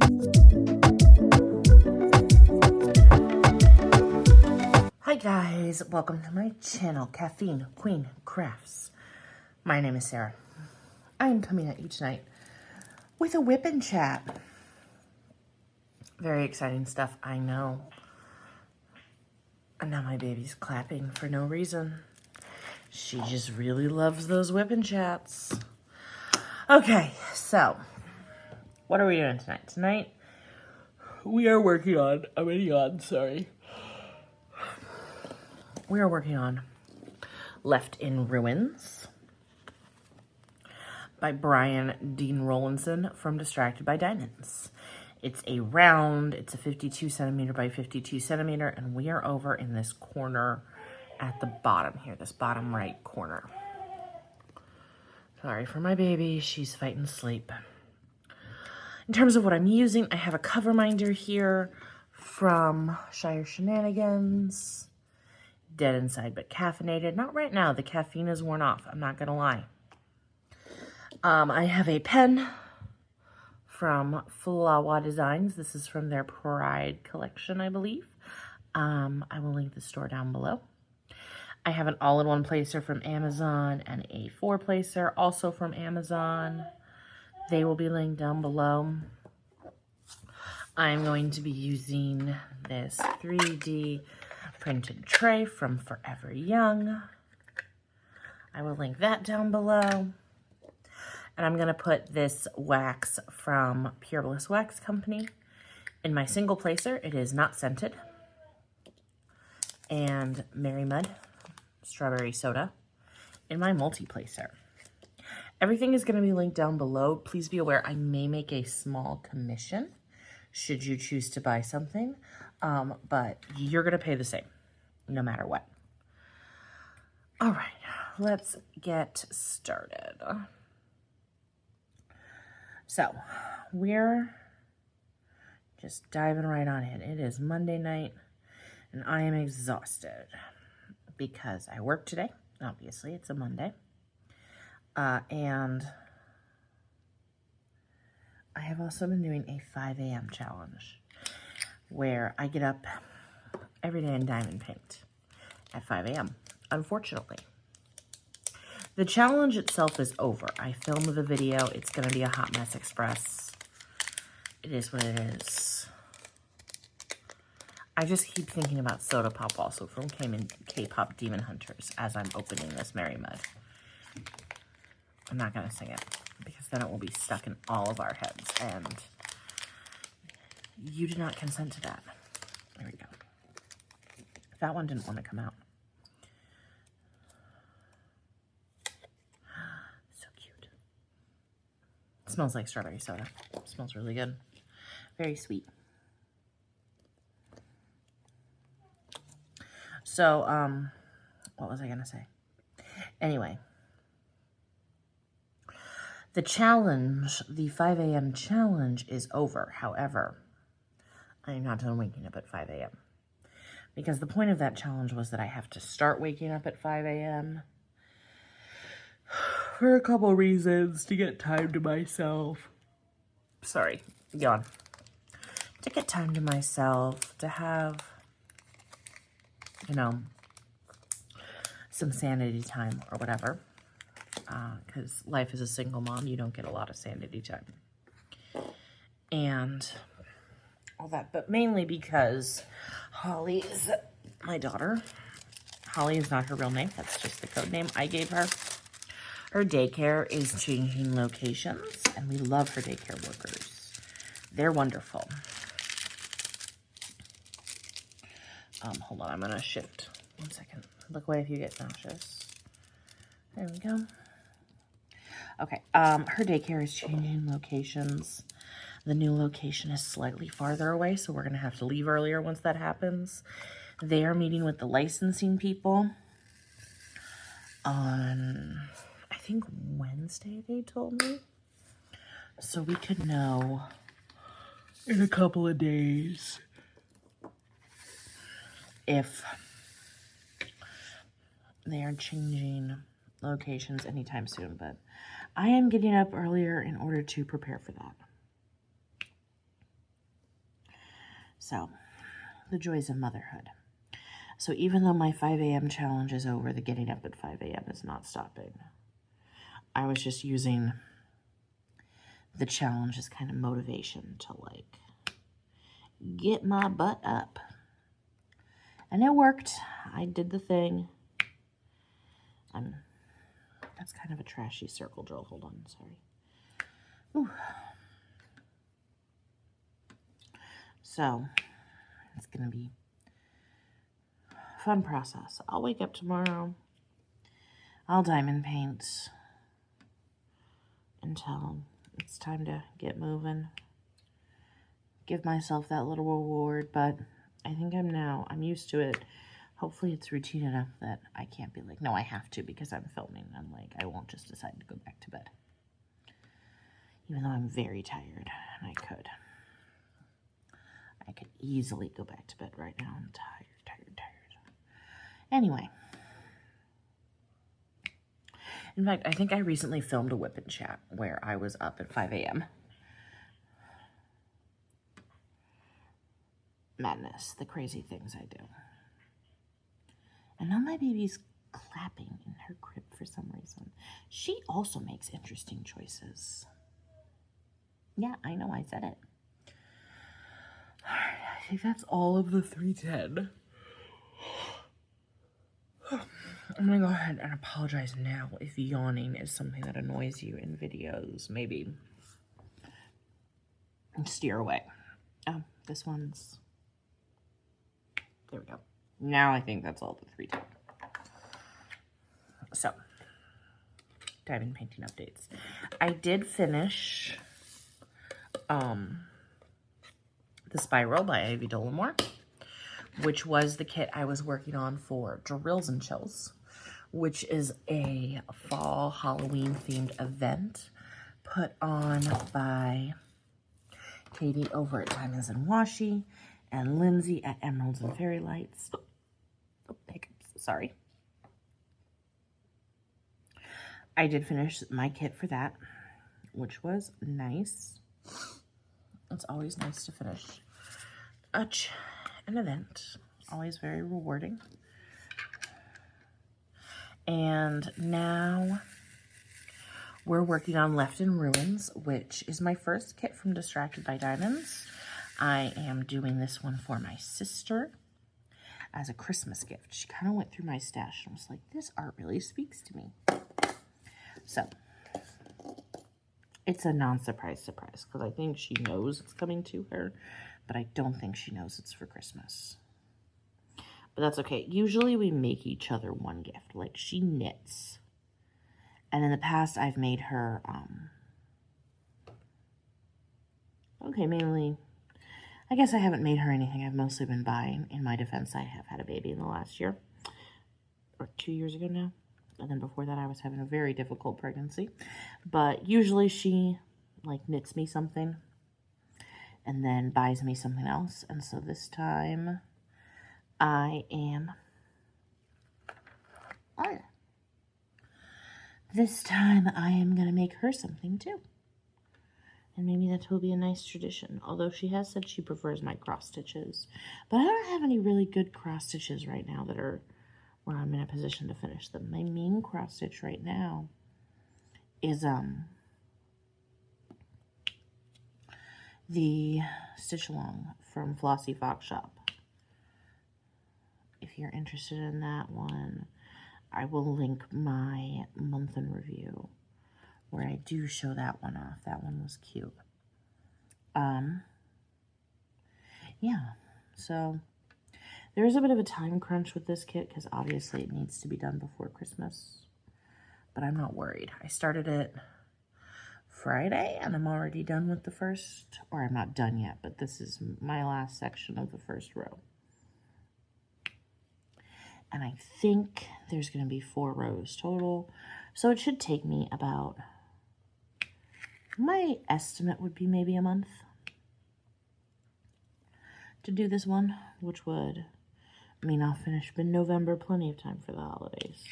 Hi guys, welcome to my channel, Caffeine Queen Crafts. My name is Sarah. I am coming at you tonight with a WIP and Chat. Very exciting stuff, I know. And now my baby's clapping for no reason. She just really loves those WIP and Chats. Okay, so what are we doing tonight? Tonight we are working on, We are working on Left in Ruins by Brian Dean Rollinson from Distracted by Diamonds. It's a round, it's a 52 centimeter by 52 centimeter, and we are over in this corner at the bottom here, this bottom right corner. Sorry for my baby, she's fighting sleep. In terms of what I'm using, I have a cover minder here from Shire Shenanigans. Dead inside but caffeinated. Not right now. The caffeine is worn off. I'm not going to lie. I have a pen from Flawa Designs. This is from their Pride collection, I believe. I will link the store down below. I have an all-in-one placer from Amazon and a 4-placer also from Amazon. They will be linked down below. I'm going to be using this 3D printed tray from Forever Young. I will link that down below. And I'm going to put this wax from Pure Bliss Wax Company in my single placer. It is not scented. And Merry Mud Strawberry Soda in my multi-placer. Everything is going to be linked down below. Please be aware I may make a small commission should you choose to buy something. But you're going to pay the same, no matter what. All right, let's get started. So, we're just diving right on in. It is Monday night, and I am exhausted because I worked today. Obviously, it's a Monday. And I have also been doing a 5 a.m. challenge, where I get up every day and diamond paint at 5 a.m. Unfortunately, the challenge itself is over. I filmed the video. It's going to be a hot mess express. It is what it is. I just keep thinking about Soda Pop also from K-Pop Demon Hunters as I'm opening this Merry Mud. I'm not going to sing it because then it will be stuck in all of our heads, and you did not consent to that. There we go. That one didn't want to come out. So cute. It smells like strawberry soda. It smells really good. Very sweet. So, what was I going to say? Anyway. The challenge, the 5 a.m. challenge is over. However, I am not done waking up at 5 a.m. because the point of that challenge was that I have to start waking up at 5 a.m. for a couple reasons. To get time to myself. Sorry, yawn. To get time to myself, to have, you know, some sanity time or whatever. Because life as a single mom, you don't get a lot of sanity time. And all that. But mainly because Holly is my daughter. Holly is not her real name. That's just the code name I gave her. Her daycare is changing locations. And we love her daycare workers. They're wonderful. Hold on. I'm going to shift. 1 second. Look away if you get nauseous. There we go. Okay, her daycare is changing locations. The new location is slightly farther away, so we're going to have to leave earlier once that happens. They are meeting with the licensing people on, I think, Wednesday, they told me. So we could know in a couple of days if they are changing locations anytime soon, but I am getting up earlier in order to prepare for that. So, the joys of motherhood. So even though my 5 a.m. challenge is over, the getting up at 5 a.m. is not stopping. I was just using the challenge as kind of motivation to, like, get my butt up. And it worked. I did the thing. That's kind of a trashy circle drill. Hold on, sorry. Ooh. So, it's going to be a fun process. I'll wake up tomorrow. I'll diamond paint until it's time to get moving. Give myself that little reward, but I think I'm used to it. Hopefully it's routine enough that I can't be like, no, I have to because I'm filming. And like, I won't just decide to go back to bed. Even though I'm very tired and I could easily go back to bed right now. I'm tired. Anyway. In fact, I think I recently filmed a WIP and Chat where I was up at 5 a.m. Madness, the crazy things I do. And now my baby's clapping in her crib for some reason. She also makes interesting choices. Yeah, I know, I said it. All right, I think that's all of the 310. I'm gonna go ahead and apologize now if yawning is something that annoys you in videos. Maybe steer away. Oh, this one's... There we go. Now I think that's all the 310. So, diamond painting updates. I did finish the Spiral by Ivy Dollamore, which was the kit I was working on for Drills and Chills, which is a fall Halloween themed event put on by Katie over at Diamonds and Washi and Lindsay at Emeralds and Fairy Lights. Oh, hiccups, sorry. I did finish my kit for that, which was nice. It's always nice to finish an event. Always very rewarding. And now we're working on Left in Ruins, which is my first kit from Distracted by Diamonds. I am doing this one for my sister as a Christmas gift. She kind of went through my stash and was like, this art really speaks to me. So, it's a non-surprise surprise because I think she knows it's coming to her, but I don't think she knows it's for Christmas. But that's okay. Usually we make each other one gift. Like, she knits. And in the past, I've made her, mainly, I guess I haven't made her anything. I've mostly been buying. In my defense, I have had a baby in the last year. Or 2 years ago now. And then before that, I was having a very difficult pregnancy. But usually she, like, knits me something and then buys me something else. And so this time, I am going to make her something, too. And maybe that will be a nice tradition. Although she has said she prefers my cross stitches. But I don't have any really good cross stitches right now that are where I'm in a position to finish them. My main cross stitch right now is the Stitch Along from Flossy Fox Shop. If you're interested in that one, I will link my month in review where I do show that one off. That one was cute. Yeah, so there is a bit of a time crunch with this kit because obviously it needs to be done before Christmas, but I'm not worried. I started it Friday and I'm already done with the first, or I'm not done yet, but this is my last section of the first row. And I think there's going to be 4 rows total, so it should take me about, my estimate would be maybe a month to do this one, which would mean I'll finish mid-November, plenty of time for the holidays.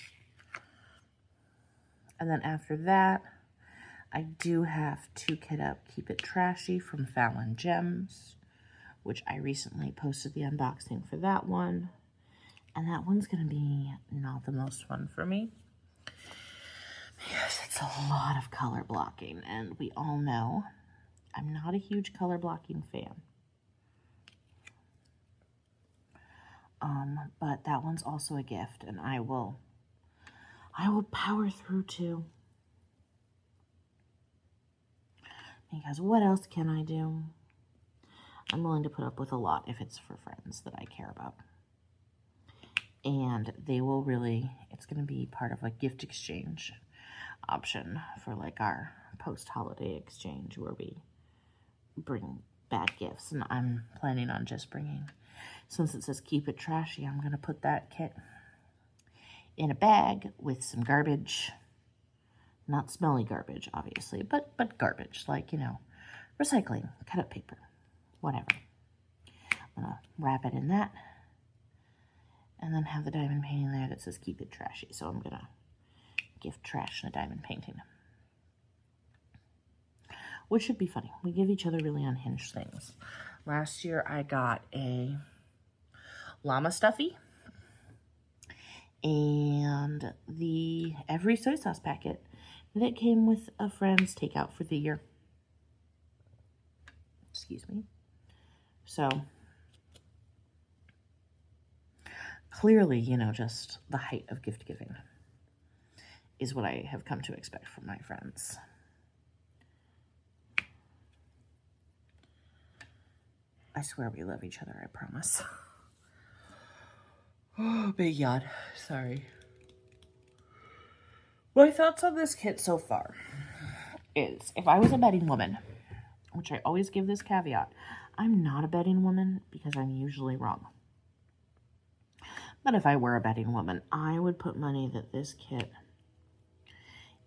And then after that, I do have to kit up Keep It Trashy from Fallon Gems, which I recently posted the unboxing for that one. And that one's going to be not the most fun for me, because it's a lot of color blocking, and we all know I'm not a huge color blocking fan. But that one's also a gift, and I will power through too. Because what else can I do? I'm willing to put up with a lot if it's for friends that I care about. And they will really, it's going to be part of a gift exchange option for like our post-holiday exchange where we bring bad gifts. And I'm planning on just bringing, since it says keep it trashy, I'm going to put that kit in a bag with some garbage. Not smelly garbage, obviously, but garbage, like, you know, recycling, cut up paper, whatever. I'm going to wrap it in that and then have the diamond painting there that says keep it trashy. So I'm going to gift trash and a diamond painting, which should be funny. We give each other really unhinged things. Last year I got a llama stuffy and every soy sauce packet that came with a friend's takeout for the year. Excuse me. So clearly, you know, just the height of gift giving is what I have come to expect from my friends. I swear we love each other, I promise. Oh, big yawn. Sorry. My thoughts on this kit so far is, if I was a betting woman, which I always give this caveat, I'm not a betting woman because I'm usually wrong. But if I were a betting woman, I would put money that this kit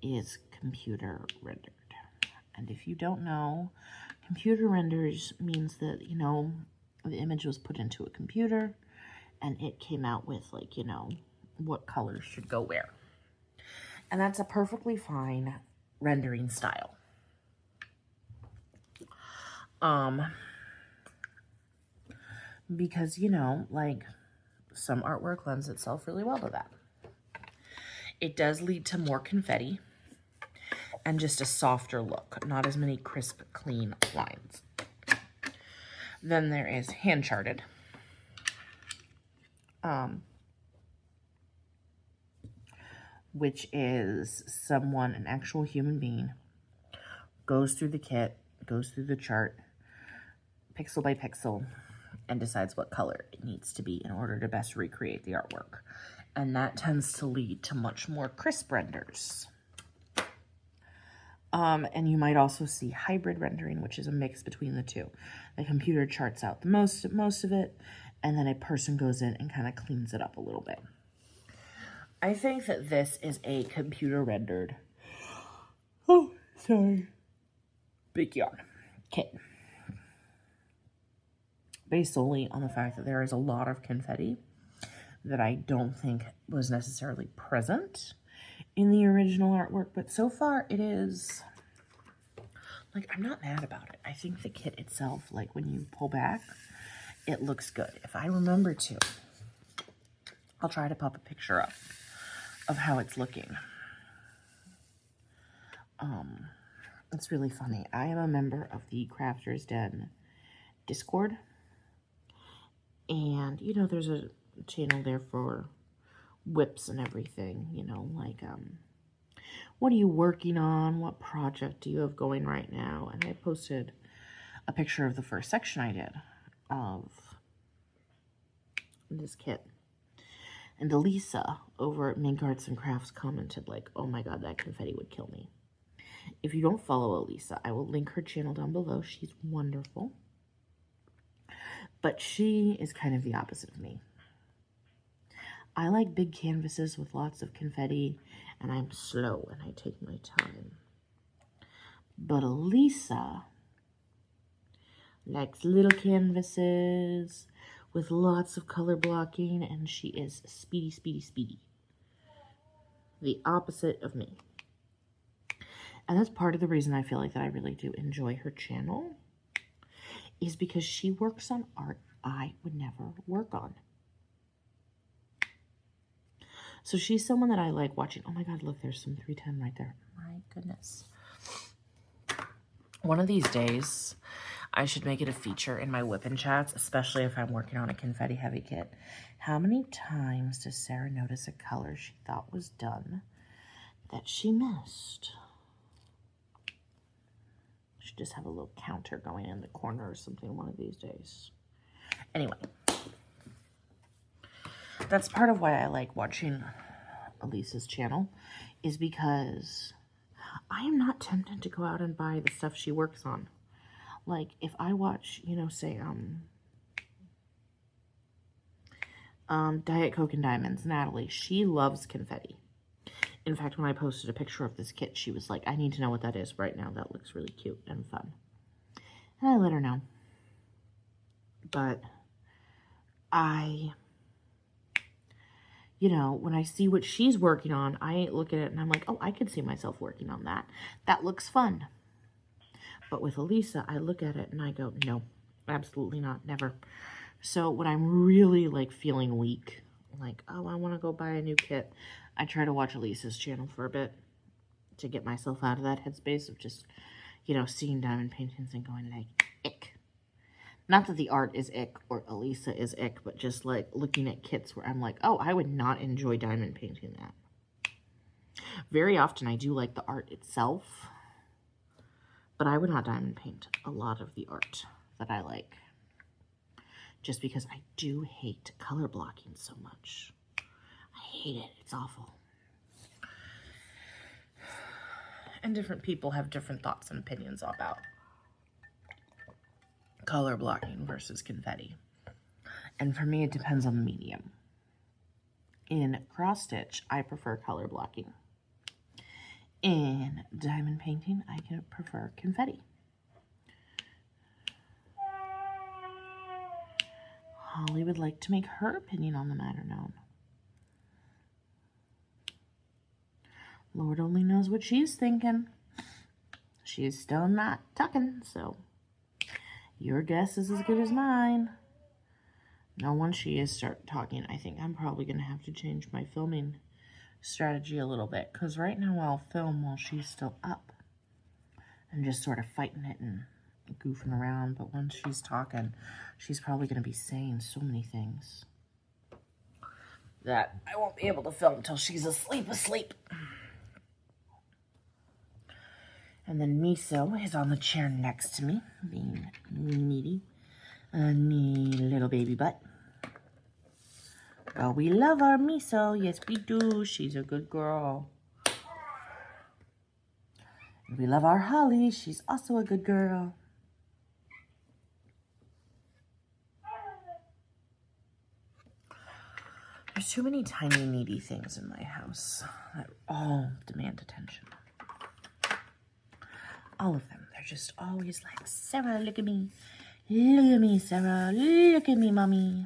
is computer rendered. And if you don't know, computer renders means that, you know, the image was put into a computer and it came out with, like, you know, what colors should go where. And that's a perfectly fine rendering style. Because, you know, like, some artwork lends itself really well to that. It does lead to more confetti and just a softer look, not as many crisp, clean lines. Then there is hand charted. Which is someone, an actual human being, goes through the kit, goes through the chart, pixel by pixel, and decides what color it needs to be in order to best recreate the artwork. And that tends to lead to much more crisp renders. And you might also see hybrid rendering, which is a mix between the two. The computer charts out the most of it, and then a person goes in and kind of cleans it up a little bit. I think that this is a computer rendered, big yawn, kit. Based solely on the fact that there is a lot of confetti that I don't think was necessarily present in the original artwork, but so far it is, like, I'm not mad about it. I think the kit itself, like, when you pull back, it looks good. If I remember to, I'll try to pop a picture up of how it's looking. It's really funny. I am a member of the Crafters Den Discord, and, you know, there's a channel there for WIPs and everything, you know, like, what are you working on? What project do you have going right now? And I posted a picture of the first section I did of this kit. And Elisa over at Mink Arts and Crafts commented, like, oh my god, that confetti would kill me. If you don't follow Elisa, I will link her channel down below. She's wonderful. But she is kind of the opposite of me. I like big canvases with lots of confetti, and I'm slow and I take my time. But Elisa likes little canvases with lots of color blocking, and she is speedy, speedy, speedy. The opposite of me. And that's part of the reason I feel like that I really do enjoy her channel, is because she works on art I would never work on. So she's someone that I like watching. Oh my God, look, there's some 310 right there. My goodness. One of these days, I should make it a feature in my WIP and Chats, especially if I'm working on a confetti heavy kit. How many times does Sarah notice a color she thought was done that she missed? Should just have a little counter going in the corner or something one of these days. Anyway, that's part of why I like watching Elisa's channel, is because I am not tempted to go out and buy the stuff she works on. Like, if I watch, you know, say, Diet Coke and Diamonds, Natalie, she loves confetti. In fact, when I posted a picture of this kit, she was like, I need to know what that is right now. That looks really cute and fun. And I let her know. But you know, when I see what she's working on, I look at it and I'm like, oh, I could see myself working on that. That looks fun. But with Elisa, I look at it and I go, no, absolutely not, never. So when I'm really like feeling weak, like, oh, I want to go buy a new kit, I try to watch Elisa's channel for a bit to get myself out of that headspace of just, you know, seeing diamond paintings and going like, ick. Not that the art is ick or Elisa is ick, but just like looking at kits where I'm like, oh, I would not enjoy diamond painting that. Very often I do like the art itself, but I would not diamond paint a lot of the art that I like. Just because I do hate color blocking so much. I hate it. It's awful. And different people have different thoughts and opinions about color blocking versus confetti. And for me, it depends on the medium. In cross stitch, I prefer color blocking. In diamond painting, I can prefer confetti. Holly would like to make her opinion on the matter known. Lord only knows what she's thinking. She is still not talking, so your guess is as good as mine. Now, once she is start talking, I think I'm probably going to have to change my filming strategy a little bit, because right now I'll film while she's still up and just sort of fighting it and goofing around. But once she's talking, she's probably going to be saying so many things that I won't be able to film until she's asleep. And then Miso is on the chair next to me, being needy. A neat little baby butt. Oh, we love our Miso. Yes, we do. She's a good girl. And we love our Holly. She's also a good girl. There's too many tiny needy things in my house that all demand attention. All of them. They're just always like, Sarah, look at me. Look at me, Sarah. Look at me, Mommy.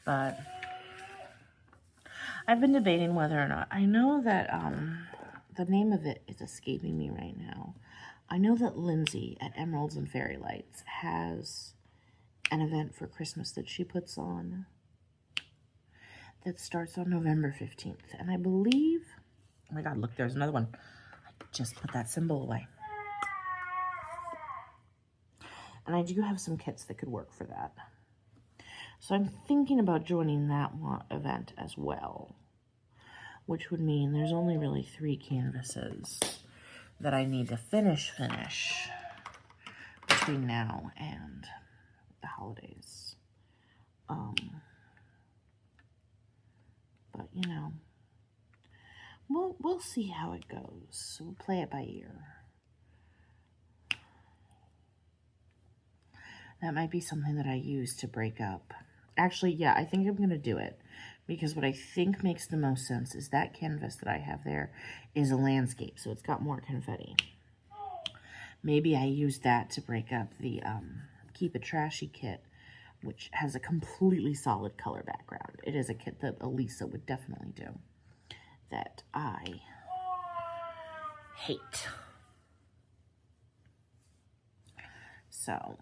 But I've been debating whether or not, I know that the name of it is escaping me right now. I know that Lindsay at Emeralds and Fairy Lights has an event for Christmas that she puts on that starts on November 15th. And I believe, oh my God, look, there's another one. I just put that symbol away. And I do have some kits that could work for that. So I'm thinking about joining that event as well, which would mean there's only really 3 canvases that I need to finish between now and the holidays. But, you know, we'll see how it goes. We'll play it by ear. That might be something that I use to break up. Actually, yeah, I think I'm going to do it. Because what I think makes the most sense is that canvas that I have there is a landscape. So it's got more confetti. Maybe I use that to break up the Keep It Trashy kit, which has a completely solid color background. It is a kit that Elisa would definitely do. that I hate. So,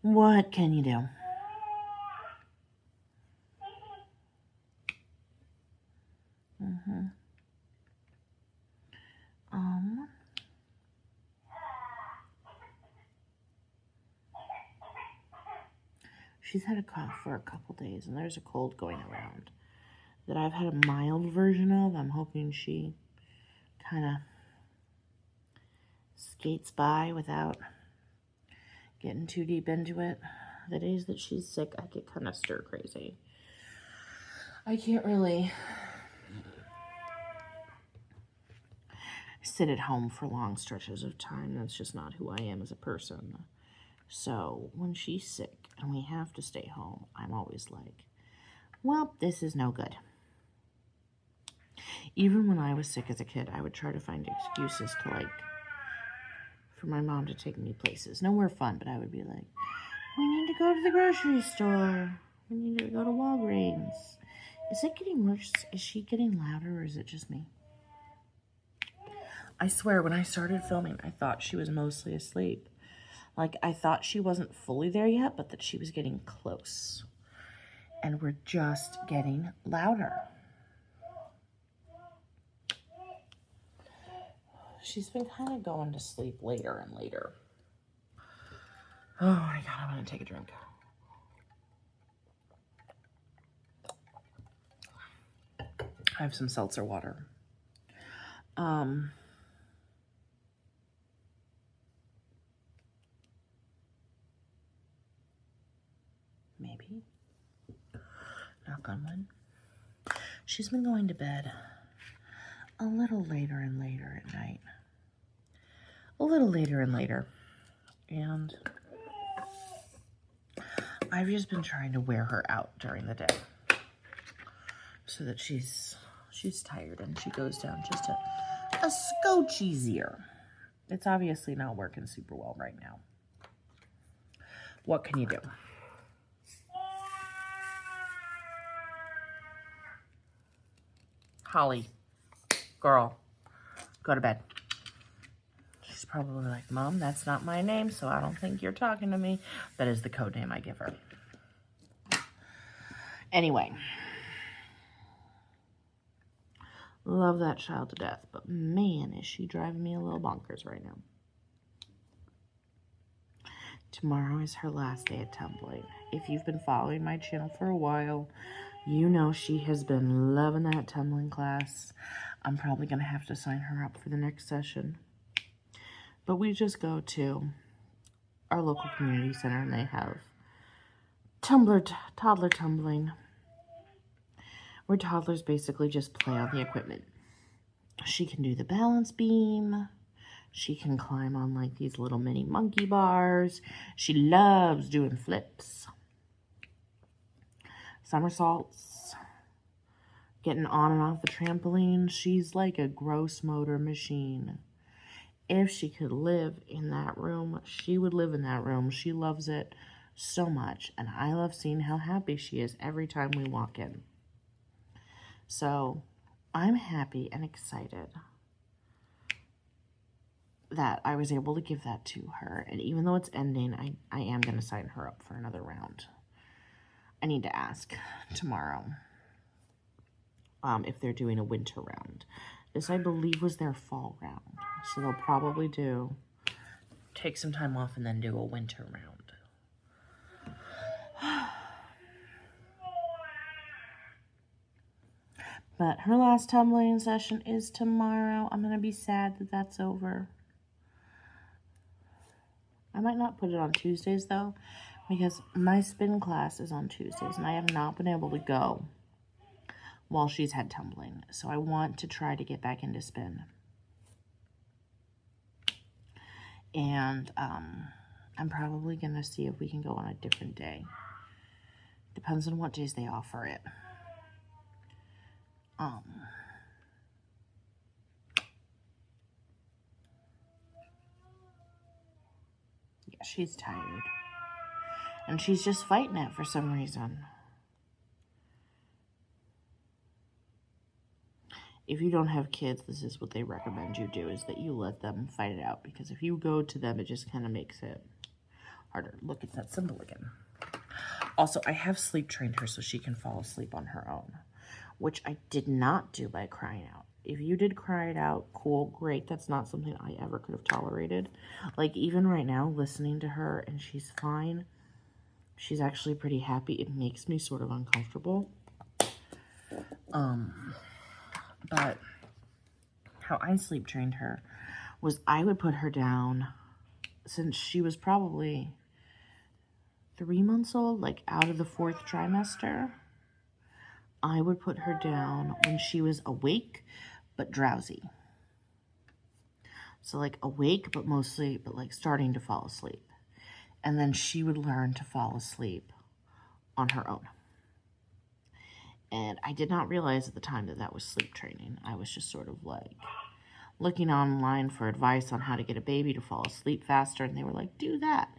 what can you do? She's had a cough for a couple days, and there's a cold going around that I've had a mild version of. I'm hoping she kind of skates by without getting too deep into it. The days that she's sick, I get kind of stir crazy. I can't really sit at home for long stretches of time. That's just not who I am as a person. So when she's sick and we have to stay home, I'm always like, well, this is no good. Even when I was sick as a kid, I would try to find excuses to, like, for my mom to take me places. Nowhere fun, but I would be like, we need to go to the grocery store. We need to go to Walgreens. Is it getting worse? Is she getting louder, or is it just me? I swear, when I started filming, I thought she was mostly asleep. Like, I thought she wasn't fully there yet, but that she was getting close. And we're just getting louder. She's been kind of going to sleep later and later. Oh my God, I'm going to take a drink. I have some seltzer water. Maybe. Knock on wood. She's been going to bed a little later and later at night. A little later and later. And I've just been trying to wear her out during the day so that she's tired and she goes down just a scotch easier. It's obviously not working super well right now. What can you do? Holly, girl, go to bed. She's probably like, Mom, that's not my name, so I don't think you're talking to me. That is the code name I give her. Anyway. Love that child to death, but man, is she driving me a little bonkers right now. Tomorrow is her last day at tumbling. If you've been following my channel for a while, you know she has been loving that tumbling class. I'm probably going to have to sign her up for the next session. But we just go to our local community center and they have toddler tumbling, where toddlers basically just play on the equipment. She can do the balance beam. She can climb on like these little mini monkey bars. She loves doing flips, somersaults, getting on and off the trampoline. She's like a gross motor machine. If she could live in that room, she would live in that room. She loves it so much, and I love seeing how happy she is every time we walk in. So I'm happy and excited that I was able to give that to her. And even though it's ending, I am going to sign her up for another round. I need to ask tomorrow if they're doing a winter round. This, I believe, was their fall round. So they'll probably take some time off and then do a winter round. But her last tumbling session is tomorrow. I'm going to be sad that that's over. I might not put it on Tuesdays, though, because my spin class is on Tuesdays, and I have not been able to go while she's had tumbling. So I want to try to get back into spin. And I'm probably going to see if we can go on a different day. Depends on what days they offer it. Yeah, she's tired. And she's just fighting it for some reason. If you don't have kids, this is what they recommend you do, is that you let them fight it out. Because if you go to them, it just kind of makes it harder. Look at that symbol again. Also, I have sleep trained her so she can fall asleep on her own, which I did not do by crying out. If you did cry it out, cool, great. That's not something I ever could have tolerated. Like, even right now, listening to her and she's fine, she's actually pretty happy. It makes me sort of uncomfortable. But how I sleep trained her was I would put her down since she was probably 3 months old, like out of the 4th trimester. I would put her down when she was awake but drowsy. So like awake but like starting to fall asleep. And then she would learn to fall asleep on her own. And I did not realize at the time that that was sleep training. I was just sort of like looking online for advice on how to get a baby to fall asleep faster. And they were like, do that.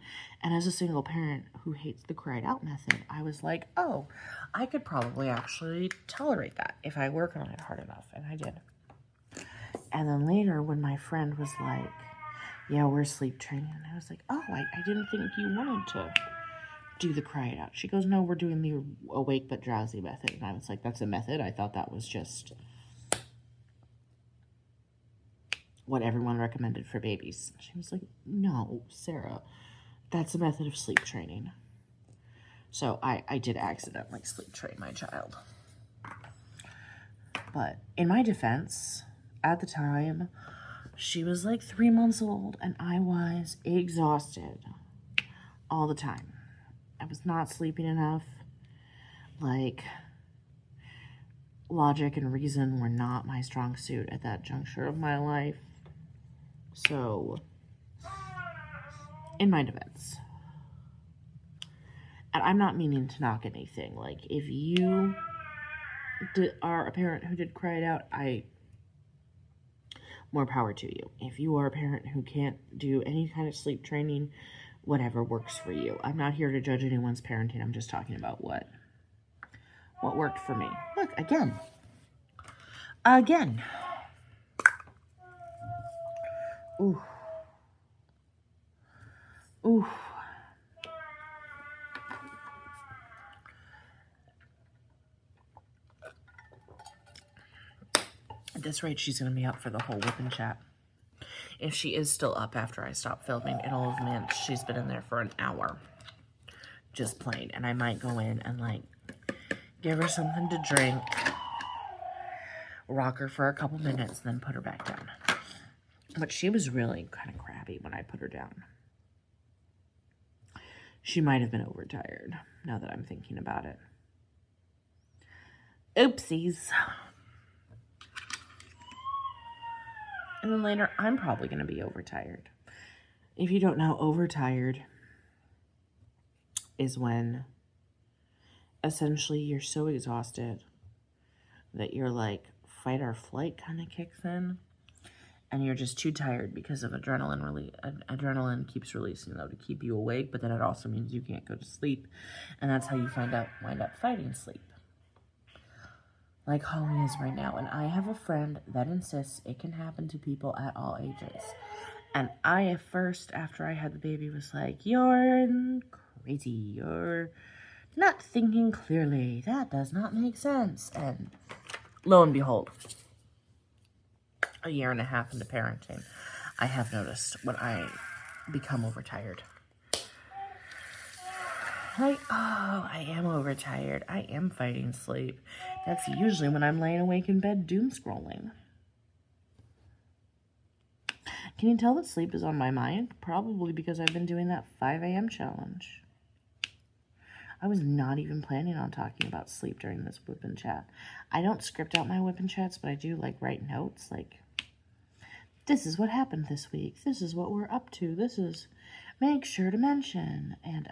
And as a single parent who hates the cried out method, I was like, oh, I could probably actually tolerate that if I work on it hard enough. And I did. And then later when my friend was like, yeah, we're sleep training. And I was like, oh, I didn't think you wanted to do the cry it out. She goes, no, we're doing the awake but drowsy method. And I was like, that's a method? I thought that was just what everyone recommended for babies. She was like, no, Sarah, that's a method of sleep training. So I did accidentally sleep train my child. But in my defense, at the time, she was like 3 months old and I was exhausted all the time. I was not sleeping enough. Like, logic and reason were not my strong suit at that juncture of my life. So, in my defense, and I'm not meaning to knock anything, like, if you are a parent who did cry it out, more power to you. If you are a parent who can't do any kind of sleep training, whatever works for you. I'm not here to judge anyone's parenting. I'm just talking about what worked for me. Look, again. Ooh. Ooh. At this rate, she's going to be up for the whole WIP and Chat. If she is still up after I stop filming, it'll have meant she's been in there for an hour. Just playing. And I might go in and, like, give her something to drink, rock her for a couple minutes, then put her back down. But she was really kind of crabby when I put her down. She might have been overtired, now that I'm thinking about it. Oopsies. And then later, I'm probably going to be overtired. If you don't know, overtired is when essentially you're so exhausted that you're like fight or flight kind of kicks in. And you're just too tired because of adrenaline. Adrenaline keeps releasing, though, to keep you awake, but then it also means you can't go to sleep. And that's how you wind up fighting sleep. Like Holly is right now. And I have a friend that insists it can happen to people at all ages. And I, at first, after I had the baby, was like, you're crazy. You're not thinking clearly. That does not make sense. And lo and behold, a year and a half into parenting, I have noticed when I become overtired. Like, oh, I am overtired. I am fighting sleep. That's usually when I'm laying awake in bed doom scrolling. Can you tell that sleep is on my mind? Probably because I've been doing that 5 a.m. challenge. I was not even planning on talking about sleep during this WIP and Chat. I don't script out my WIP and Chats, but I do, like, write notes, like, this is what happened this week. This is what we're up to. This is, make sure to mention. And,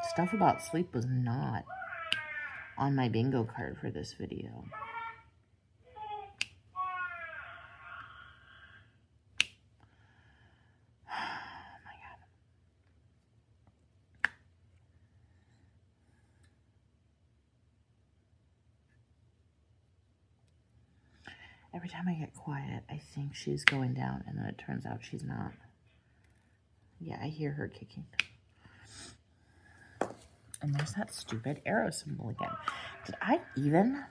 stuff about sleep was not on my bingo card for this video. Every time I get quiet, I think she's going down, and then it turns out she's not. Yeah, I hear her kicking. And there's that stupid arrow symbol again. Did I even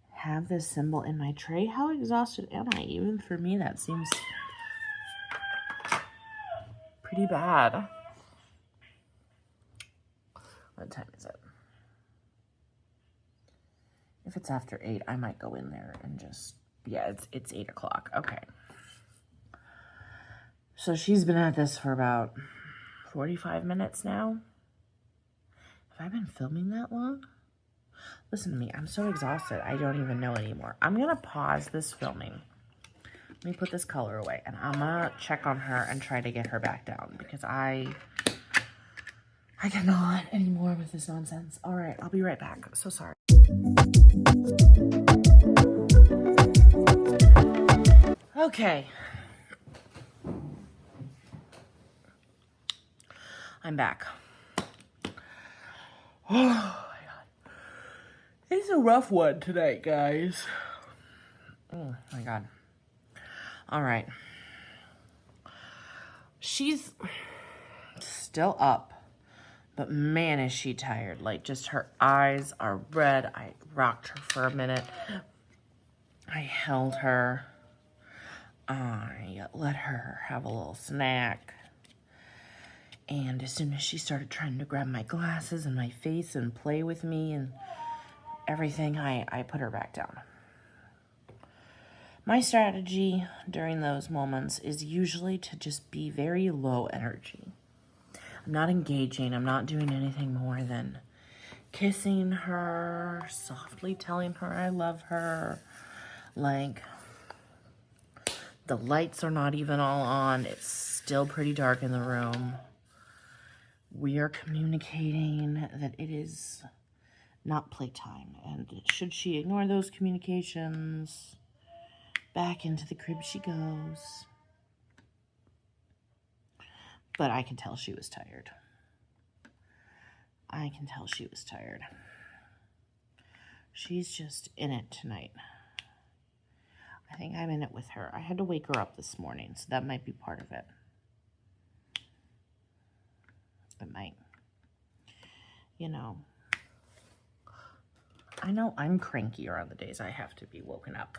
have this symbol in my tray? How exhausted am I? Even for me, that seems pretty bad. What time is it? If it's after 8, I might go in there and just, yeah, it's 8 o'clock. Okay. So she's been at this for about 45 minutes now. Have I been filming that long? Listen to me, I'm so exhausted, I don't even know anymore. I'm gonna pause this filming. Let me put this color away, and I'm gonna check on her and try to get her back down, because I cannot anymore with this nonsense. All right, I'll be right back. So sorry. Okay. I'm back. Oh my God. It's a rough one tonight, guys. Oh my God. All right. She's still up, but man, is she tired. Like, just her eyes are red. I rocked her for a minute. I held her. I let her have a little snack. And as soon as she started trying to grab my glasses and my face and play with me and everything, I put her back down. My strategy during those moments is usually to just be very low energy. I'm not engaging. I'm not doing anything more than kissing her, softly telling her I love her. Like, the lights are not even all on. It's still pretty dark in the room. We are communicating that it is not playtime. And should she ignore those communications, back into the crib she goes. But I can tell she was tired. I can tell she was tired. She's just in it tonight. I think I'm in it with her. I had to wake her up this morning, so that might be part of it. It might. You know, I know I'm crankier on the days I have to be woken up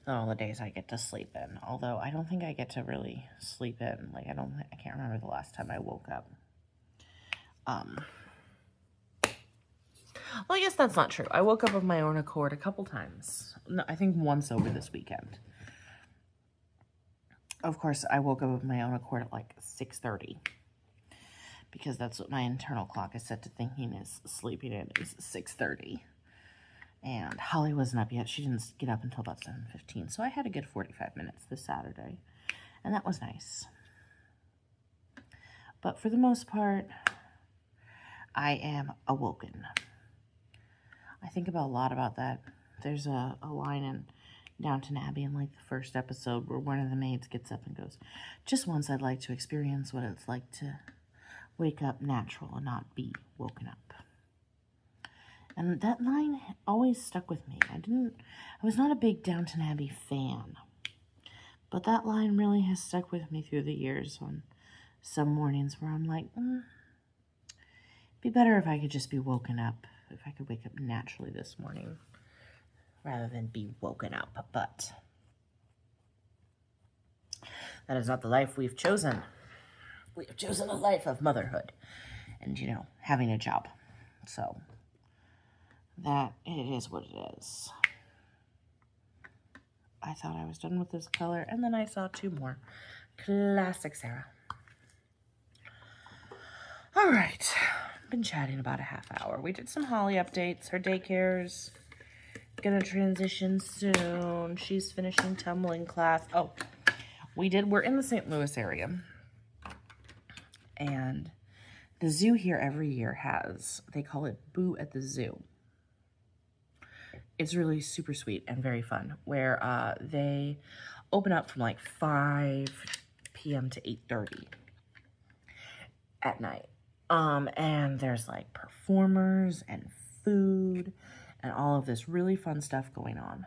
than all the days I get to sleep in. Although I don't think I get to really sleep in. Like, I can't remember the last time I woke up. Well, I guess that's not true. I woke up of my own accord a couple times. No, I think once over this weekend. Of course, I woke up of my own accord at like 6:30. Because that's what my internal clock is set to thinking is sleeping in is 6:30. And Holly wasn't up yet. She didn't get up until about 7:15. So I had a good 45 minutes this Saturday. And that was nice. But for the most part, I am awoken. I think about a lot about that. There's a line in Downton Abbey in like the first episode where one of the maids gets up and goes, "Just once I'd like to experience what it's like to wake up natural and not be woken up." And that line always stuck with me. I was not a big Downton Abbey fan, but that line really has stuck with me through the years on some mornings where I'm like, it'd be better if I could just be woken up, if I could wake up naturally this morning rather than be woken up. But that is not the life we've chosen. We have chosen a life of motherhood and, you know, having a job. So that it is what it is. I thought I was done with this color, and then I saw two more. Classic Sarah. All right. Been chatting about a half hour. We did some Holly updates. Her daycare's gonna transition soon. She's finishing tumbling class. Oh, we're in the St. Louis area. And the zoo here every year they call it Boo at the Zoo. It's really super sweet and very fun, where they open up from like 5 p.m. to 8:30 at night. And there's like performers and food and all of this really fun stuff going on.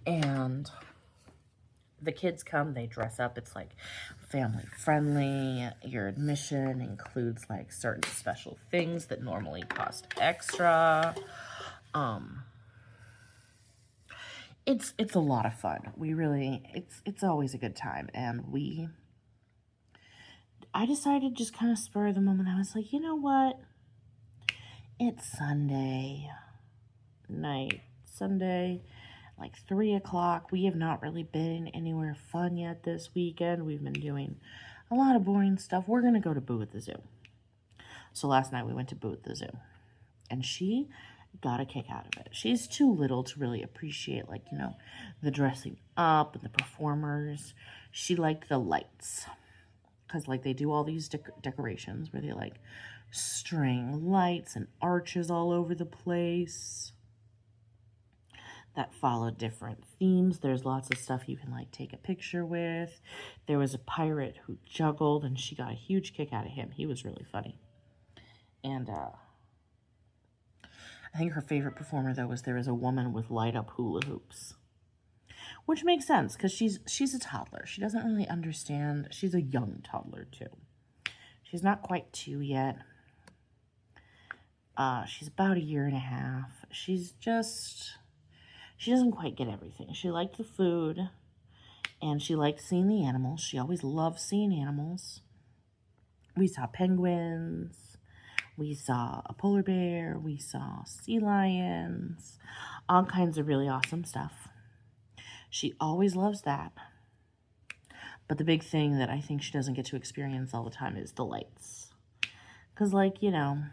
And the kids come, they dress up. It's like family friendly. Your admission includes like certain special things that normally cost extra. It's a lot of fun. It's always a good time. And I decided just kind of spur of the moment. I was like, you know what? It's Sunday night, like 3 o'clock. We have not really been anywhere fun yet this weekend. We've been doing a lot of boring stuff. We're going to go to Boo at the Zoo. So last night we went to Boo at the Zoo, and she got a kick out of it. She's too little to really appreciate, like, you know, the dressing up and the performers. She liked the lights, because, like, they do all these decorations where they, like, string lights and arches all over the place that follow different themes. There's lots of stuff you can, like, take a picture with. There was a pirate who juggled, and she got a huge kick out of him. He was really funny. And I think her favorite performer, though, was there was a woman with light-up hula hoops. Which makes sense, because she's a toddler. She doesn't really understand. She's a young toddler, too. She's not quite 2 yet. She's about 1.5 years. She doesn't quite get everything. She liked the food, and she liked seeing the animals. She always loved seeing animals. We saw penguins. We saw a polar bear. We saw sea lions. All kinds of really awesome stuff. She always loves that. But the big thing that I think she doesn't get to experience all the time is the lights. Because, like, you know,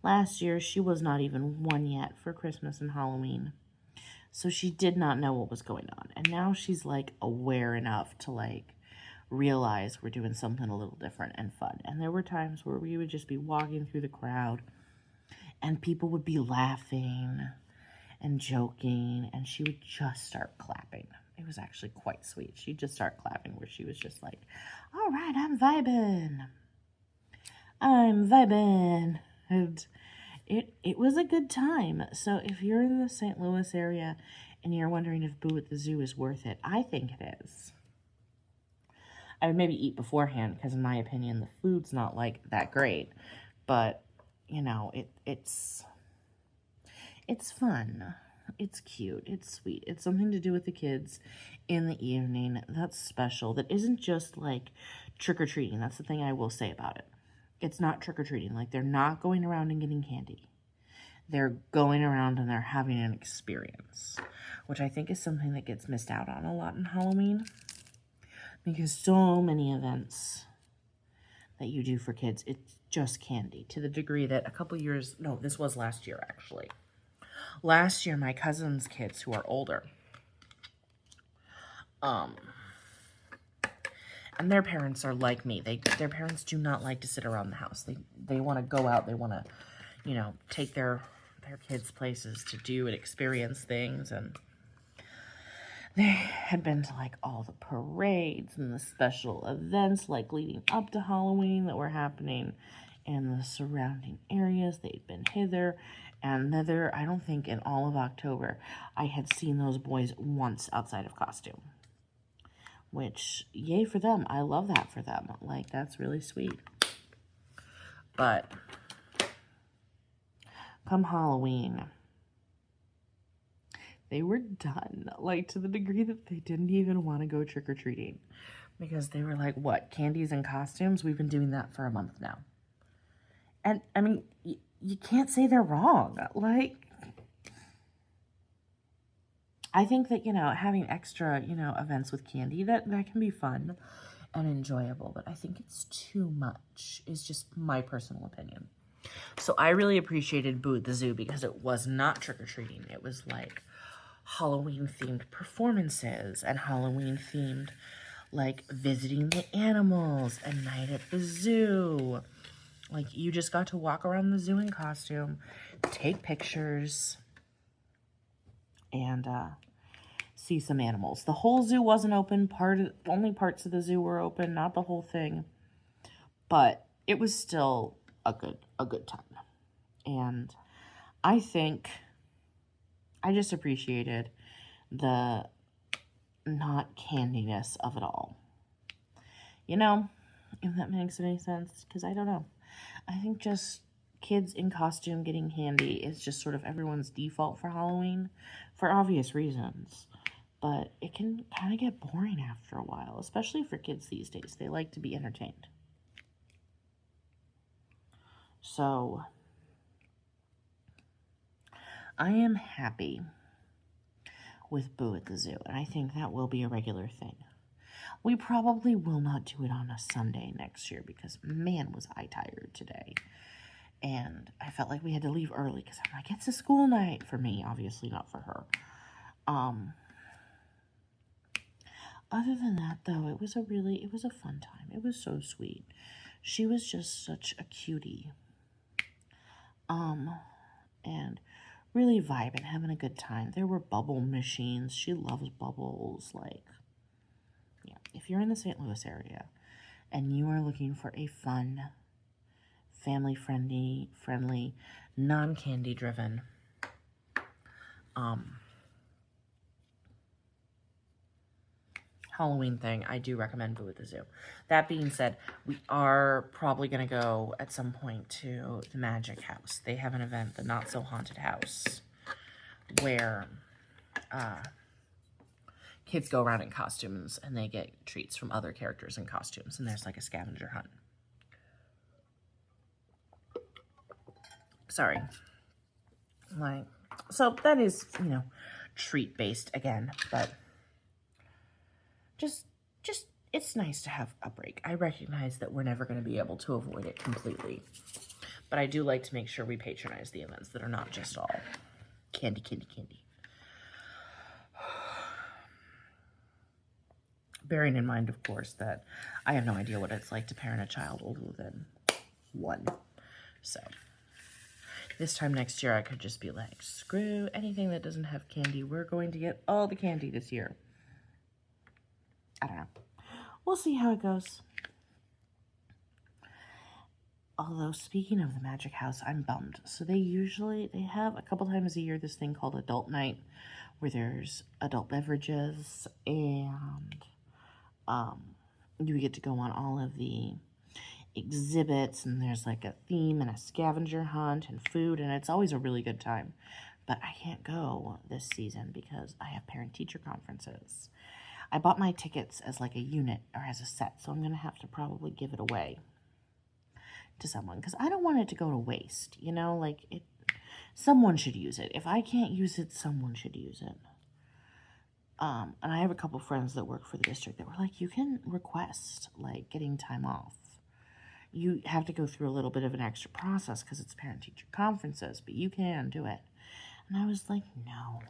last year she was not even 1 yet for Christmas and Halloween. So she did not know what was going on. And now she's, like, aware enough to, like, realize we're doing something a little different and fun. And there were times where we would just be walking through the crowd and people would be laughing and joking, and she would just start clapping. It was actually quite sweet. She'd just start clapping where she was just like, all right, I'm vibing. And it was a good time. So if you're in the St. Louis area and you're wondering if Boo at the Zoo is worth it, I think it is. I would maybe eat beforehand, because in my opinion, the food's not, like, that great. But, you know, it's fun. It's cute. It's sweet. It's something to do with the kids in the evening that's special. That isn't just, like, trick-or-treating. That's the thing I will say about it. It's not trick-or-treating. Like, they're not going around and getting candy. They're going around and they're having an experience, which I think is something that gets missed out on a lot in Halloween. Because so many events that you do for kids, it's just candy. To the degree that this was last year, actually. Last year, my cousin's kids, who are older, and their parents are like me. Their parents do not like to sit around the house. They want to go out. They want to, you know, take their kids places to do and experience things. And they had been to, like, all the parades and the special events, like, leading up to Halloween that were happening in the surrounding areas. They'd been hither and thither. I don't think in all of October I had seen those boys once outside of costume. Which, yay for them. I love that for them. Like, that's really sweet. But come Halloween, they were done, like, to the degree that they didn't even want to go trick-or-treating. Because they were like, what, candies and costumes? We've been doing that for a month now. And, I mean, you can't say they're wrong. Like, I think that, you know, having extra, you know, events with candy, that can be fun and enjoyable. But I think it's too much, is just my personal opinion. So I really appreciated Boo at the Zoo because it was not trick-or-treating. It was, like, Halloween-themed performances and Halloween-themed, like, visiting the animals, a night at the zoo. Like, you just got to walk around the zoo in costume, take pictures, and see some animals. The whole zoo wasn't open. Only parts of the zoo were open, not the whole thing. But it was still a good time. And I think I just appreciated the not candiness of it all. You know, if that makes any sense, because I don't know. I think just kids in costume getting candy is just sort of everyone's default for Halloween for obvious reasons. But it can kind of get boring after a while, especially for kids these days. They like to be entertained. So, I am happy with Boo at the Zoo, and I think that will be a regular thing. We probably will not do it on a Sunday next year because, man, was I tired today. And I felt like we had to leave early because I'm like, it's a school night for me, obviously not for her. Other than that, though, it was a fun time. It was so sweet. She was just such a cutie. And really vibing, having a good time. There were bubble machines. She loves bubbles. Like, yeah, if you're in the St. Louis area and you are looking for a fun, family-friendly, non-candy driven, Halloween thing, I do recommend Boo at the Zoo. That being said, we are probably going to go at some point to the Magic House. They have an event, the Not So Haunted House, where kids go around in costumes and they get treats from other characters in costumes, and there's like a scavenger hunt. Sorry. Like, so that is, you know, treat based again, but just it's nice to have a break. I recognize that we're never going to be able to avoid it completely, but I do like to make sure we patronize the events that are not just all candy. Bearing in mind, of course, that I have no idea what it's like to parent a child older than 1. So this time next year, I could just be like, screw anything that doesn't have candy. We're going to get all the candy this year. I don't know. We'll see how it goes. Although, speaking of the Magic House, I'm bummed. So they have a couple times a year this thing called Adult Night, where there's adult beverages, and you get to go on all of the exhibits, and there's like a theme and a scavenger hunt and food, and it's always a really good time. But I can't go this season because I have parent-teacher conferences. I bought my tickets as like a unit or as a set, so I'm going to have to probably give it away to someone because I don't want it to go to waste, you know, like someone should use it. If I can't use it, someone should use it. And I have a couple friends that work for the district that were like, you can request like getting time off. You have to go through a little bit of an extra process because it's parent-teacher conferences, but you can do it. And I was like, no.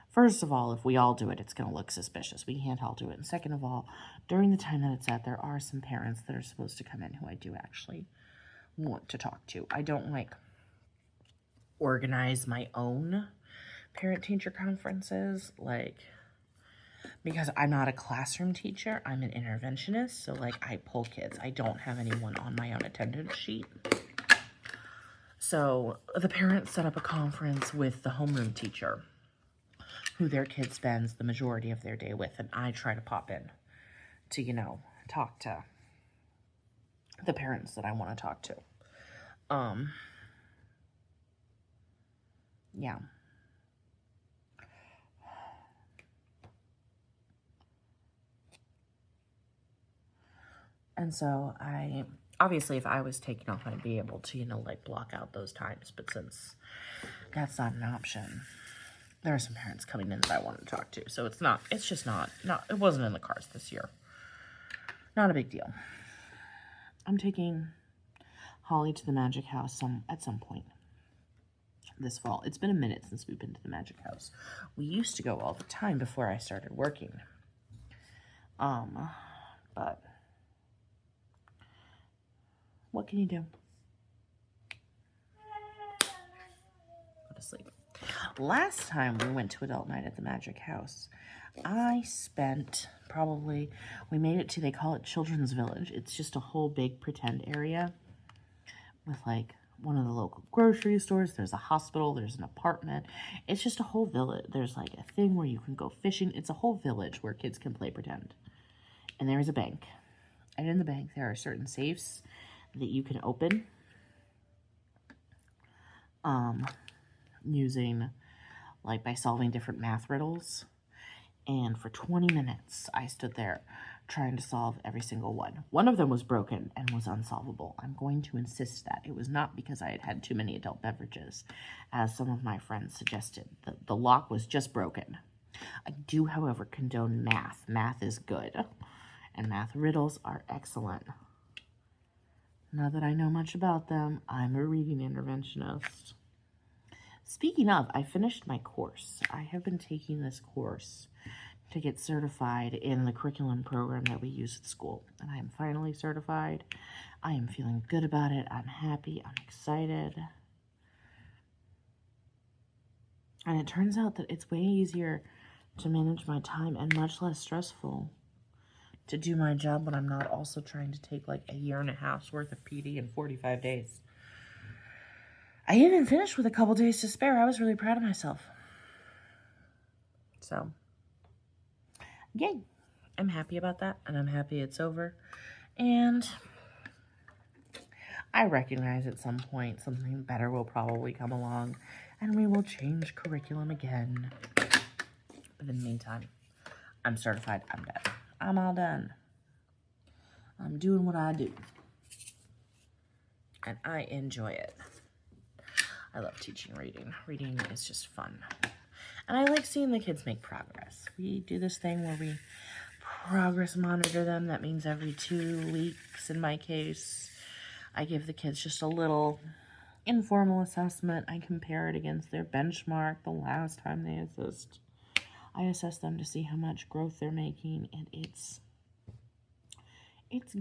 First of all, if we all do it, it's going to look suspicious. We can't all do it. And second of all, during the time that it's at, there are some parents that are supposed to come in who I do actually want to talk to. I don't like organize my own parent-teacher conferences, like, because I'm not a classroom teacher. I'm an interventionist, so like I pull kids. I don't have anyone on my own attendance sheet. So the parents set up a conference with the homeroom teacher, who their kid spends the majority of their day with, and I try to pop in to, you know, talk to the parents that I want to talk to. Yeah. And so obviously if I was taking off, I'd be able to, you know, like block out those times, but since that's not an option, there are some parents coming in that I want to talk to. So it wasn't in the cards this year. Not a big deal. I'm taking Holly to the Magic House at some point this fall. It's been a minute since we've been to the Magic House. We used to go all the time before I started working. But what can you do? Go to sleep. Last time we went to Adult Night at the Magic House, I spent we made it they call it Children's Village. It's just a whole big pretend area with like one of the local grocery stores. There's a hospital. There's an apartment. It's just a whole village. There's like a thing where you can go fishing. It's a whole village where kids can play pretend. And there is a bank. And in the bank, there are certain safes that you can open using, like, by solving different math riddles. And for 20 minutes, I stood there trying to solve every single one. One of them was broken and was unsolvable. I'm going to insist that. It was not because I had had too many adult beverages, as some of my friends suggested. The lock was just broken. I do, however, condone math. Math is good. And math riddles are excellent. Not that I know much about them, I'm a reading interventionist. Speaking of, I finished my course. I have been taking this course to get certified in the curriculum program that we use at school. And I am finally certified. I am feeling good about it. I'm happy. I'm excited. And it turns out that it's way easier to manage my time and much less stressful to do my job when I'm not also trying to take like a year and a half's worth of PD in 45 days. I even finished with a couple days to spare. I was really proud of myself. So, yay. I'm happy about that, and I'm happy it's over. And I recognize at some point something better will probably come along, and we will change curriculum again. But in the meantime, I'm certified. I'm done. I'm all done. I'm doing what I do. And I enjoy it. I love teaching reading. Reading is just fun. And I like seeing the kids make progress. We do this thing where we progress monitor them. That means every 2 weeks, in my case, I give the kids just a little informal assessment. I compare it against their benchmark the last time they assessed. I assess them to see how much growth they're making, and it's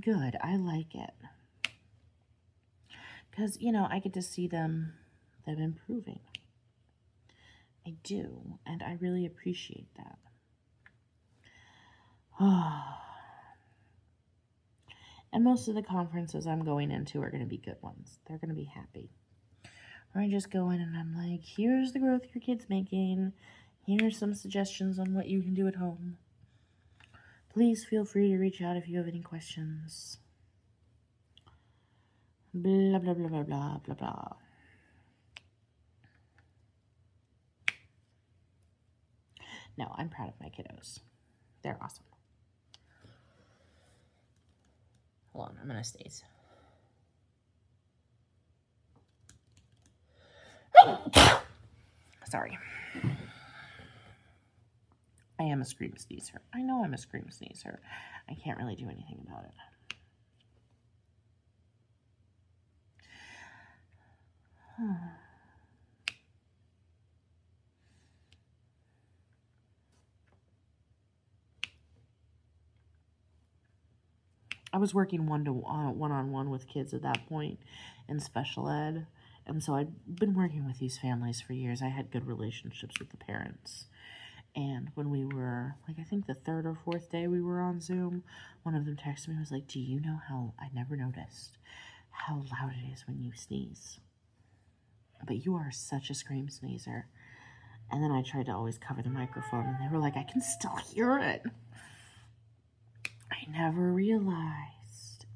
good. I like it. Because, you know, I get to see them improving. I do, and I really appreciate that. And most of the conferences I'm going into are going to be good ones. They're going to be happy. Where I just go in and I'm like, here's the growth your kid's making. Here's some suggestions on what you can do at home. Please feel free to reach out if you have any questions. Blah, blah, blah, blah, blah, blah, blah. No, I'm proud of my kiddos. They're awesome. Hold on, I'm going to sneeze. Sorry. I am a scream sneezer. I know I'm a scream sneezer. I can't really do anything about it. I was working one-on-one with kids at that point in special ed, and so I'd been working with these families for years. I had good relationships with the parents, and when we were, like, I think the 3rd or 4th day we were on Zoom, one of them texted me and was like, do you know how I never noticed how loud it is when you sneeze? But you are such a scream sneezer. And then I tried to always cover the microphone, and they were like, I can still hear it. I never realized.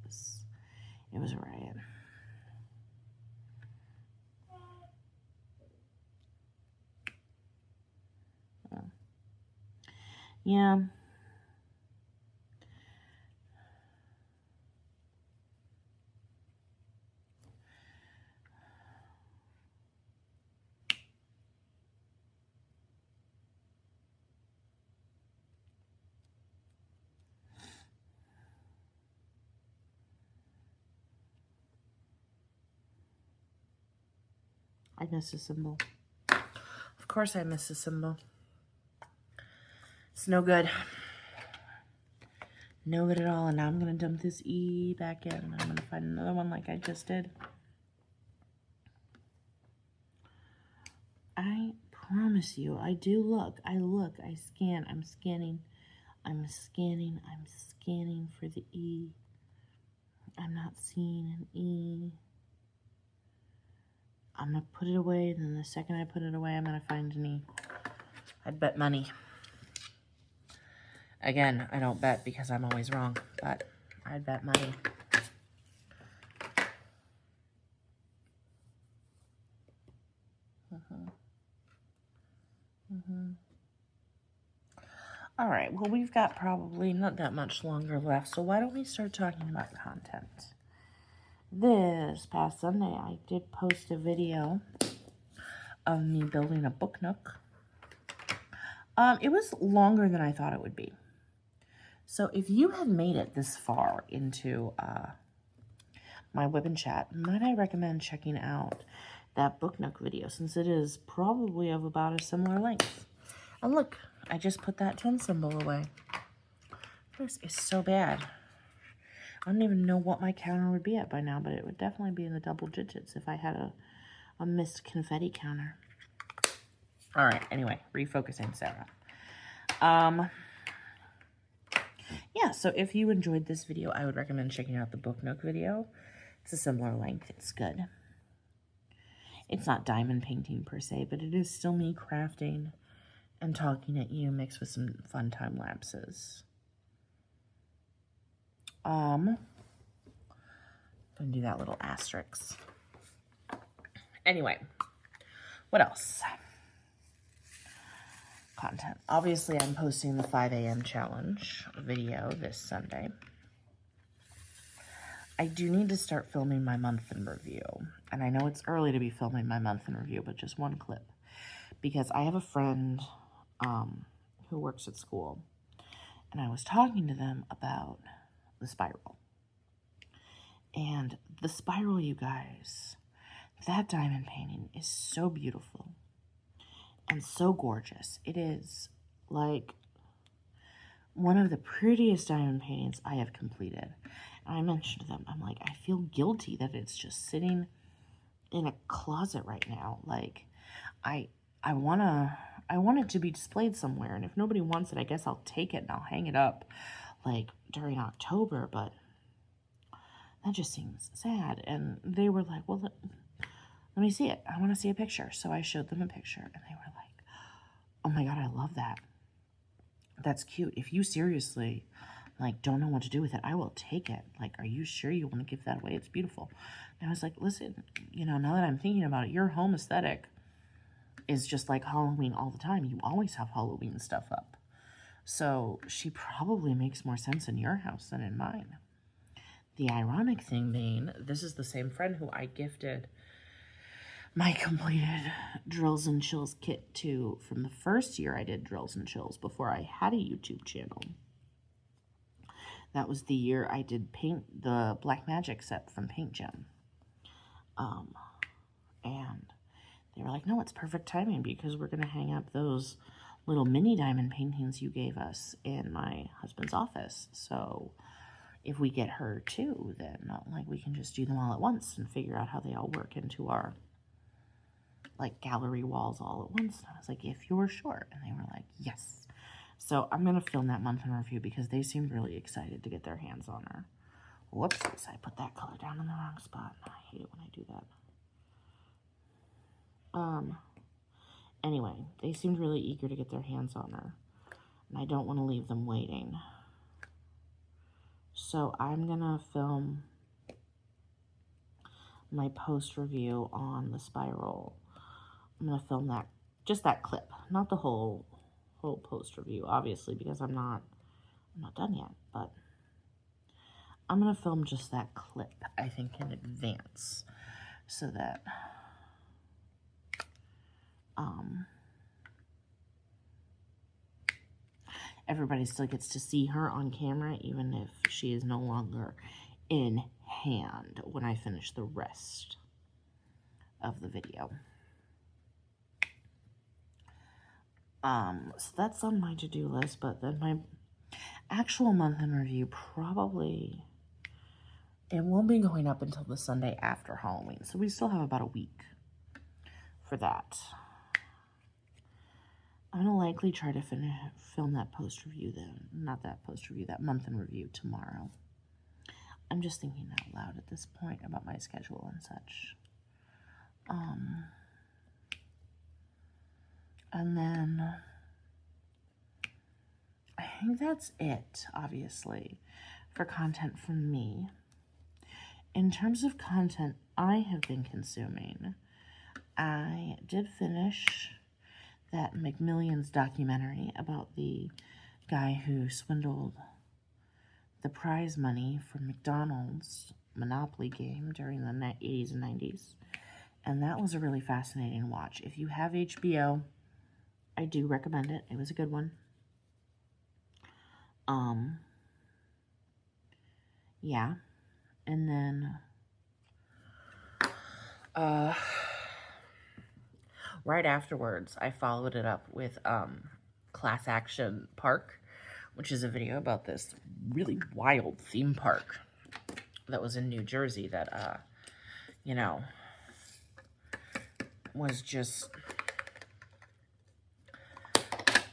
It was a riot. Yeah. I miss a symbol. Of course I miss a symbol. It's no good. No good at all. And now I'm going to dump this E back in. And I'm going to find another one like I just did. I promise you, I do look. I look. I scan. I'm scanning. I'm scanning. I'm scanning for the E. I'm not seeing an E. I'm going to put it away, and then the second I put it away, I'm going to find any. I'd bet money. Again, I don't bet because I'm always wrong, but I'd bet money. All right, well, we've got probably not that much longer left, so why don't we start talking about content? This past Sunday, I did post a video of me building a book nook. It was longer than I thought it would be. So if you have made it this far into my WIP and Chat, might I recommend checking out that book nook video, since it is probably of about a similar length. And look, I just put that 10 symbol away. This is so bad. I don't even know what my counter would be at by now, but it would definitely be in the double digits if I had a missed confetti counter. All right, anyway, refocusing, Sarah. Yeah, so if you enjoyed this video, I would recommend checking out the book nook video. It's a similar length. It's good. It's not diamond painting per se, but it is still me crafting and talking at you mixed with some fun time lapses. I'm gonna do that little asterisk. Anyway, what else? Content. Obviously, I'm posting the 5 a.m. challenge video this Sunday. I do need to start filming my month in review. And I know it's early to be filming my month in review, but just one clip. Because I have a friend who works at school. And I was talking to them about the spiral. And the spiral, you guys, that diamond painting is so beautiful. And so gorgeous. It is like one of the prettiest diamond paintings I have completed. And I mentioned to them, I'm like, I feel guilty that it's just sitting in a closet right now. Like, I want it to be displayed somewhere. And if nobody wants it, I guess I'll take it and I'll hang it up like during October. But that just seems sad. And they were like, well, let me see it. I want to see a picture. So I showed them a picture and they were like, oh my God, I love that. That's cute. If you seriously, like, don't know what to do with it, I will take it. Like, are you sure you want to give that away? It's beautiful. And I was like, listen, you know, now that I'm thinking about it, your home aesthetic is just like Halloween all the time. You always have Halloween stuff up. So she probably makes more sense in your house than in mine. The ironic thing being, this is the same friend who I gifted my completed Drills and Chills kit to from the first year I did Drills and Chills before I had a YouTube channel. That was the year I did the Black Magic set from Paint Gem. And they were like, no, it's perfect timing because we're going to hang up those little mini diamond paintings you gave us in my husband's office. So if we get her too, then like we can just do them all at once and figure out how they all work into our like gallery walls all at once. And I was like, if you're sure. And they were like, yes. So I'm going to film that month in review because they seemed really excited to get their hands on her. Whoopsies, I put that color down in the wrong spot. I hate it when I do that. Anyway, they seemed really eager to get their hands on her. And I don't want to leave them waiting. So I'm going to film my post review on the spiral. I'm going to film that, just that clip, not the whole post review, obviously, because I'm not done yet, but I'm going to film just that clip, I think, in advance, so that, everybody still gets to see her on camera, even if she is no longer in hand when I finish the rest of the video. So that's on my to-do list, but then my actual month in review probably, it won't be going up until the Sunday after Halloween, so we still have about a week for that. I'm going to likely try to film that post-review then, not that post-review, that month in review tomorrow. I'm just thinking out loud at this point about my schedule and such. And then I think that's it, obviously, for content from me. In terms of content I have been consuming, I did finish that McMillions documentary about the guy who swindled the prize money from McDonald's Monopoly game during the 80s and 90s. And that was a really fascinating watch. If you have HBO, I do recommend it. It was a good one. Yeah. And then right afterwards, I followed it up with Class Action Park, which is a video about this really wild theme park that was in New Jersey that, you know, was just...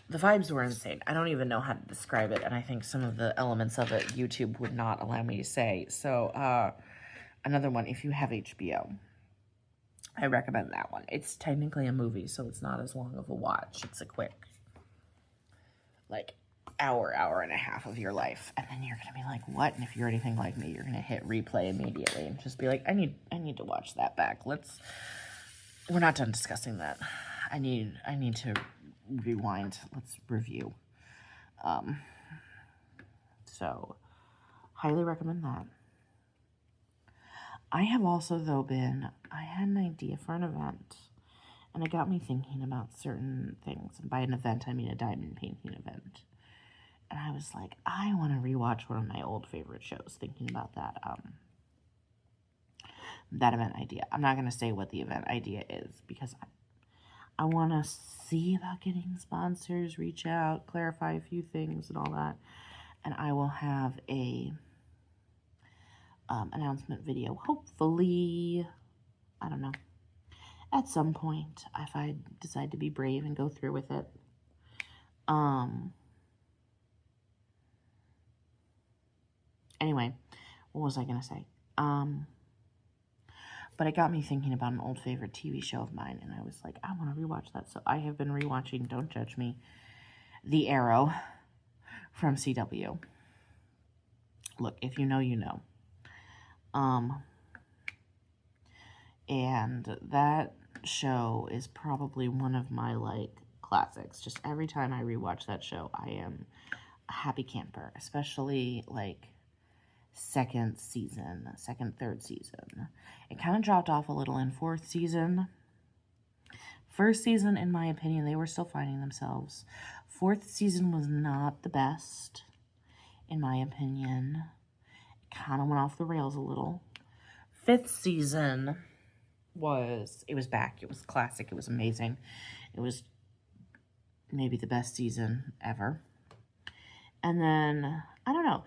The vibes were insane. I don't even know how to describe it, and I think some of the elements of it YouTube would not allow me to say. So, another one, if you have HBO, I recommend that one. It's technically a movie, so it's not as long of a watch. It's a quick, like, hour and a half of your life, and then you're gonna be like, what? And if you're anything like me, you're gonna hit replay immediately and just be like, I need to watch that back. We're not done discussing that. I need to rewind. Let's review. So highly recommend that. I have also, though, I had an idea for an event, and it got me thinking about certain things. And by an event, I mean a diamond painting event. And I was like, I want to rewatch one of my old favorite shows, thinking about that event idea. I'm not going to say what the event idea is, because I want to see about getting sponsors, reach out, clarify a few things and all that. And I will have a announcement video, hopefully, I don't know, at some point, if I decide to be brave and go through with it. Anyway, what was I going to say? But it got me thinking about an old favorite TV show of mine, and I was like, I want to rewatch that. So I have been rewatching, don't judge me, The Arrow from CW. Look, if you know, you know. And that show is probably one of my, like, classics. Just every time I rewatch that show, I am a happy camper, especially, like, third season. It kind of dropped off a little in fourth season. First season, in my opinion, they were still finding themselves. Fourth season was not the best, in my opinion. It kind of went off the rails a little. Fifth season was back. It was classic. It was amazing. It was maybe the best season ever. And then, I don't know,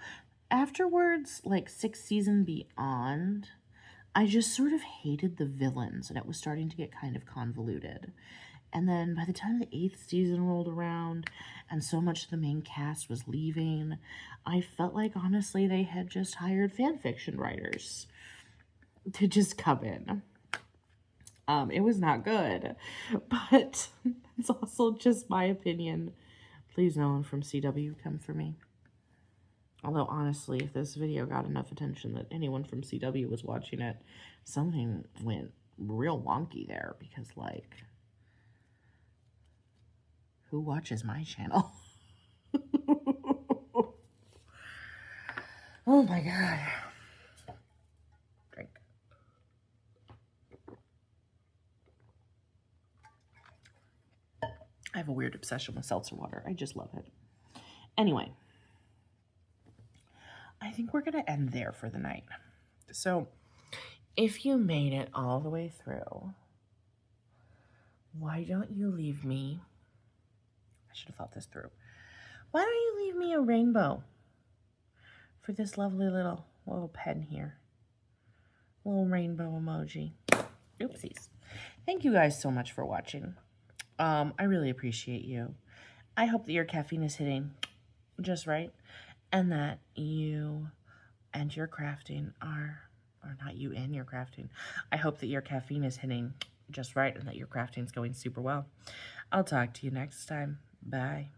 afterwards, like sixth season beyond, I just sort of hated the villains, and it was starting to get kind of convoluted. And then by the time the eighth season rolled around and so much of the main cast was leaving, I felt like, honestly, they had just hired fan fiction writers to just come in. It was not good, but it's also just my opinion. Please, no one from CW come for me. Although, honestly, if this video got enough attention that anyone from CW was watching it, something went real wonky there, because, like, who watches my channel? Oh my god. Drink. I have a weird obsession with seltzer water. I just love it. Anyway, I think we're going to end there for the night. So, if you made it all the way through, why don't you leave me... I should have thought this through. Why don't you leave me a rainbow for this lovely little pen here? Little rainbow emoji. Oopsies. Thank you guys so much for watching. I really appreciate you. I hope that your caffeine is hitting just right, and that you and your crafting are, or not you and your crafting, I hope that your caffeine is hitting just right and that your crafting's going super well. I'll talk to you next time. Bye.